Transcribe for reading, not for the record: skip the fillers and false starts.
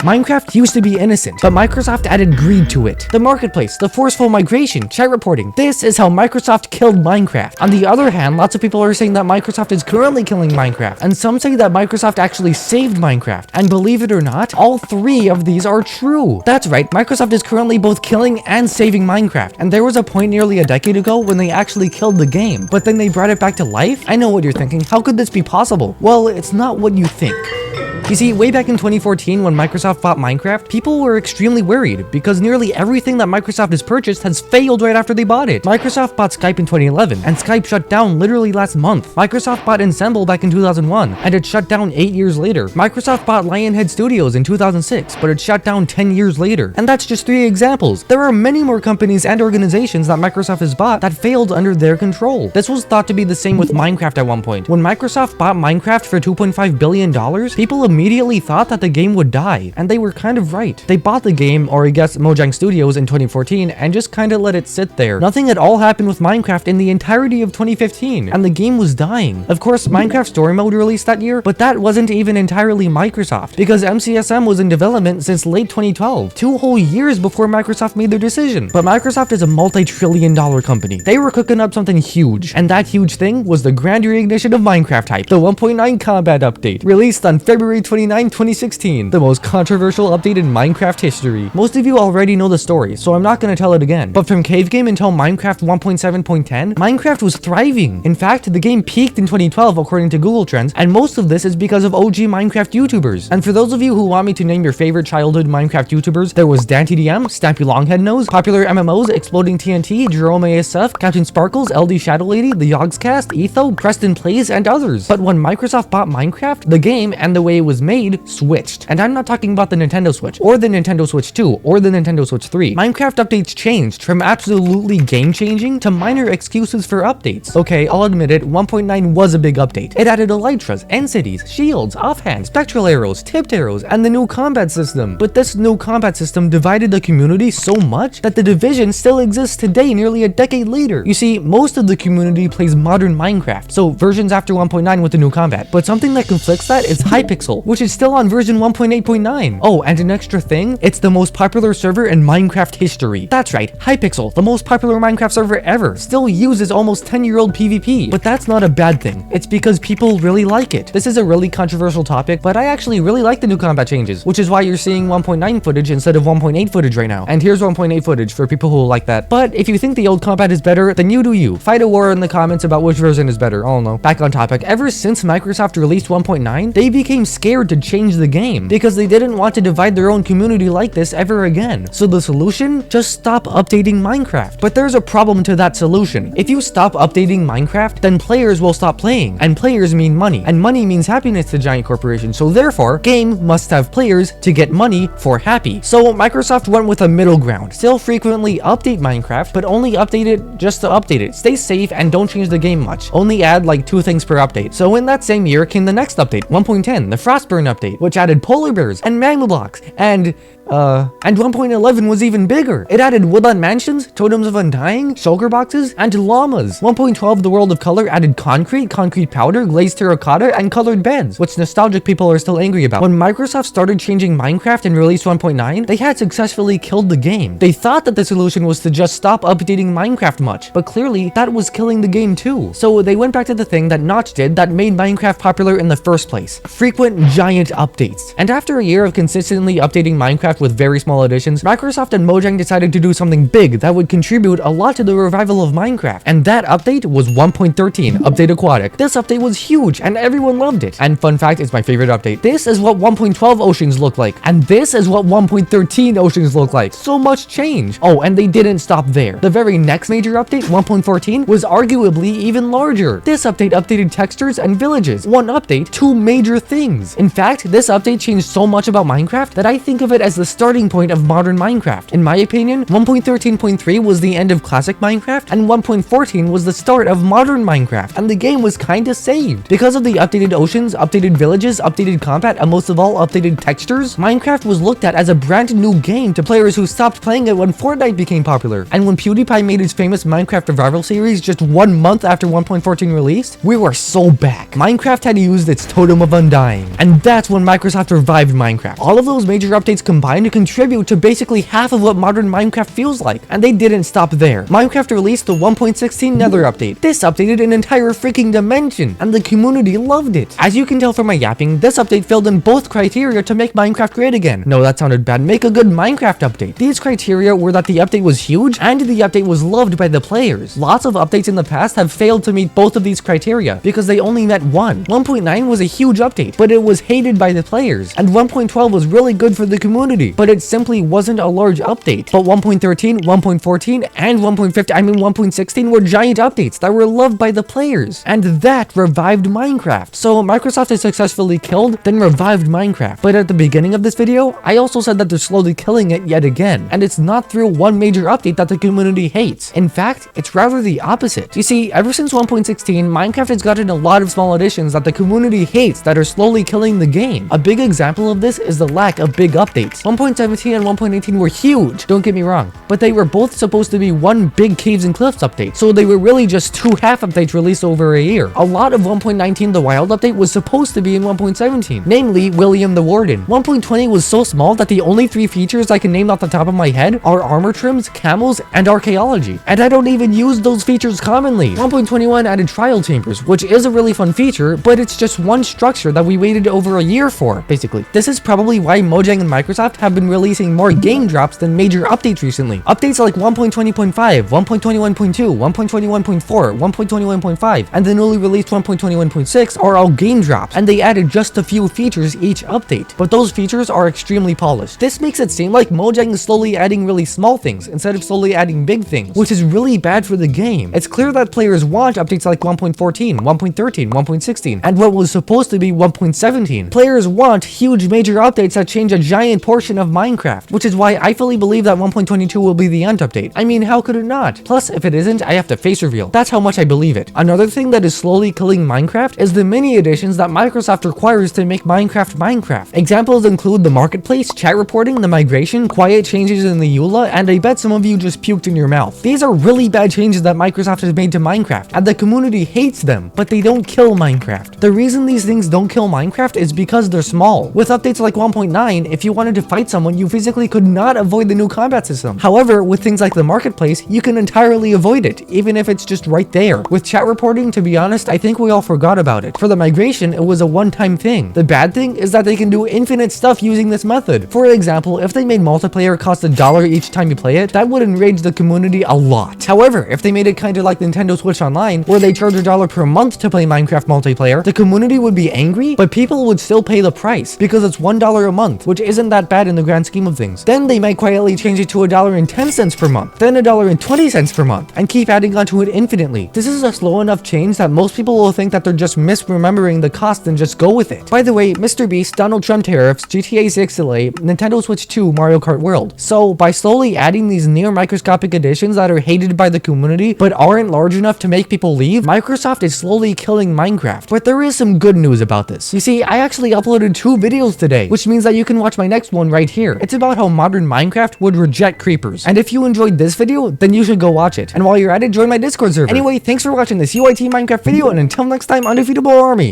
Minecraft used to be innocent, but Microsoft added greed to it. The marketplace, the forceful migration, chat reporting. This is how Microsoft killed Minecraft. On the other hand, lots of people are saying that Microsoft is currently killing Minecraft, and some say that Microsoft actually saved Minecraft. And believe it or not, all three of these are true. That's right, Microsoft is currently both killing and saving Minecraft, and there was a point nearly a decade ago when they actually killed the game, but then they brought it back to life? I know what you're thinking, how could this be possible? Well, it's not what you think. You see, way back in 2014 when Microsoft bought Minecraft, people were extremely worried because nearly everything that Microsoft has purchased has failed right after they bought it. Microsoft bought Skype in 2011, and Skype shut down literally last month. Microsoft bought Ensemble back in 2001, and it shut down 8 years later. Microsoft bought Lionhead Studios in 2006, but it shut down 10 years later. And that's just 3 examples. There are many more companies and organizations that Microsoft has bought that failed under their control. This was thought to be the same with Minecraft at one point. When Microsoft bought Minecraft for $2.5 billion, people immediately thought that the game would die, and they were kind of right. They bought the game, or I guess Mojang Studios, in 2014 and just kind of let it sit there. Nothing at all happened with Minecraft in the entirety of 2015, and the game was dying. Of course, Minecraft Story Mode released that year, but that wasn't even entirely Microsoft, because MCSM was in development since late 2012, 2 whole years before Microsoft made their decision. But Microsoft is a multi-trillion-dollar company. They were cooking up something huge, and that huge thing was the grand reignition of Minecraft hype, the 1.9 combat update, released on February 29, 2016, the most controversial update in Minecraft history. Most of you already know the story, so I'm not gonna tell it again. But from Cave Game until Minecraft 1.7.10, Minecraft was thriving. In fact, the game peaked in 2012 according to Google Trends, and most of this is because of OG Minecraft YouTubers. And for those of you who want me to name your favorite childhood Minecraft YouTubers, there was DanTDM, Stampy Longheadnose, popular MMOs, Exploding TNT, Jerome ASF, Captain Sparkles, LD Shadow Lady, The Yogscast, Etho, Preston Plays, and others. But when Microsoft bought Minecraft, the game and the way it was made switched. And I'm not talking about the Nintendo Switch, or the Nintendo Switch 2, or the Nintendo Switch 3. Minecraft updates changed from absolutely game-changing to minor excuses for updates. Okay, I'll admit it, 1.9 was a big update. It added elytras, entities, shields, offhand, spectral arrows, tipped arrows, and the new combat system. But this new combat system divided the community so much that the division still exists today, nearly a decade later. You see, most of the community plays modern Minecraft, so versions after 1.9 with the new combat. But something that conflicts that is Hypixel, which is still on version 1.8.9. Oh, and an extra thing, it's the most popular server in Minecraft history. That's right, Hypixel, the most popular Minecraft server ever, still uses almost 10-year-old PvP. But that's not a bad thing. It's because people really like it. This is a really controversial topic, but I actually really like the new combat changes, which is why you're seeing 1.9 footage instead of 1.8 footage right now. And here's 1.8 footage for people who like that. But if you think the old combat is better, then you do you. Fight a war in the comments about which version is better. I don't know. Back on topic. Ever since Microsoft released 1.9, they became scared to change the game because they didn't want to divide their own community like this ever again. So the solution? Just stop updating Minecraft. But there's a problem to that solution. If you stop updating Minecraft, then players will stop playing, and players mean money, and money means happiness to giant corporations. So therefore, game must have players to get money for happy. So Microsoft went with a middle ground. Still frequently update Minecraft, but only update it just to update it. Stay safe and don't change the game much. Only add like 2 things per update. So in that same year came the next update, 1.10, the Frostburn update, which added polar bears and magma blocks, and 1.11 was even bigger. It added woodland mansions, totems of undying, shulker boxes, and llamas. 1.12, the world of color, added concrete powder, glazed terracotta, and colored beds, which nostalgic people are still angry about. When Microsoft started changing Minecraft and released 1.9, they had successfully killed the game. They thought that the solution was to just stop updating Minecraft much, but clearly that was killing the game too. So they went back to the thing that Notch did that made Minecraft popular in the first place: frequent giant updates. And after a year of consistently updating Minecraft with very small additions, Microsoft and Mojang decided to do something big that would contribute a lot to the revival of Minecraft. And that update was 1.13, Update Aquatic. This update was huge and everyone loved it. And fun fact, it's my favorite update. This is what 1.12 oceans look like. And this is what 1.13 oceans look like. So much change. Oh, and they didn't stop there. The very next major update, 1.14, was arguably even larger. This update updated textures and villages. One update, 2 major things. In fact, this update changed so much about Minecraft that I think of it as the starting point of modern Minecraft. In my opinion, 1.13.3 was the end of classic Minecraft, and 1.14 was the start of modern Minecraft, and the game was kinda saved. Because of the updated oceans, updated villages, updated combat, and most of all, updated textures, Minecraft was looked at as a brand new game to players who stopped playing it when Fortnite became popular. And when PewDiePie made his famous Minecraft Revival series just 1 month after 1.14 released, we were so back. Minecraft had used its totem of undying, and that's when Microsoft revived Minecraft. All of those major updates combined to contribute to basically half of what modern Minecraft feels like, and they didn't stop there. Minecraft released the 1.16 Nether update. This updated an entire freaking dimension, and the community loved it. As you can tell from my yapping, this update filled in both criteria to make Minecraft great again. No, that sounded bad. Make a good Minecraft update. These criteria were that the update was huge and the update was loved by the players. Lots of updates in the past have failed to meet both of these criteria because they only met one. 1.9 was a huge update, but it was hated by the players, and 1.12 was really good for the community, but it simply wasn't a large update. But 1.13, 1.14, and 1.16 were giant updates that were loved by the players, and that revived Minecraft. So Microsoft has successfully killed, then revived Minecraft. But at the beginning of this video, I also said that they're slowly killing it yet again, and it's not through one major update that the community hates. In fact, it's rather the opposite. You see, ever since 1.16, Minecraft has gotten a lot of small additions that the community hates that are slowly killing the game. A big example of this is the lack of big updates. 1.17 and 1.18 were huge, don't get me wrong, but they were both supposed to be one big Caves and Cliffs update, so they were really just two half updates released over a year. A lot of 1.19 The Wild update was supposed to be in 1.17, namely William the Warden. 1.20 was so small that the only 3 features I can name off the top of my head are armor trims, camels, and archaeology, and I don't even use those features commonly. 1.21 added trial chambers, which is a really fun feature, but it's just one structure that we waited over a year for, basically. This is probably why Mojang and Microsoft have been releasing more game drops than major updates recently. Updates like 1.20.5, 1.21.2, 1.21.4, 1.21.5, and the newly released 1.21.6 are all game drops, and they added just a few features each update, but those features are extremely polished. This makes it seem like Mojang is slowly adding really small things instead of slowly adding big things, which is really bad for the game. It's clear that players want updates like 1.14, 1.13, 1.16, and what was supposed to be 1.17. Players want huge major updates that change a giant portion of Minecraft, which is why I fully believe that 1.22 will be the end update. I mean, how could it not? Plus, if it isn't, I have to face reveal. That's how much I believe it. Another thing that is slowly killing Minecraft is the mini editions that Microsoft requires to make Minecraft Minecraft. Examples include the marketplace, chat reporting, the migration, quiet changes in the EULA, and I bet some of you just puked in your mouth. These are really bad changes that Microsoft has made to Minecraft, and the community hates them, but they don't kill Minecraft. The reason these things don't kill Minecraft is because they're small. With updates like 1.9, if you wanted to fight someone, you physically could not avoid the new combat system. However, with things like the marketplace, you can entirely avoid it, even if it's just right there. With chat reporting, to be honest, I think we all forgot about it. For the migration, it was a one-time thing. The bad thing is that they can do infinite stuff using this method. For example, if they made multiplayer cost $1 each time you play it, that would enrage the community a lot. However, if they made it kind of like Nintendo Switch Online, where they charge $1 per month to play Minecraft multiplayer, the community would be angry, but people would still pay the price because it's $1 a month, which isn't that bad in the grand scheme of things. Then they might quietly change it to $1.10 per month, then $1.20 per month, and keep adding onto it infinitely. This is a slow enough change that most people will think that they're just misremembering the cost and just go with it. By the way, Mr. Beast, Donald Trump tariffs, GTA 6 delay, Nintendo Switch 2, Mario Kart World. So by slowly adding these near microscopic additions that are hated by the community but aren't large enough to make people leave, Microsoft is slowly killing Minecraft. But there is some good news about this. You see, I actually uploaded 2 videos today, which means that you can watch my next one right here. It's about how modern Minecraft would reject creepers. And if you enjoyed this video, then you should go watch it. And while you're at it, join my Discord server. Anyway, thanks for watching this UIT Minecraft video, and until next time, undefeatable army.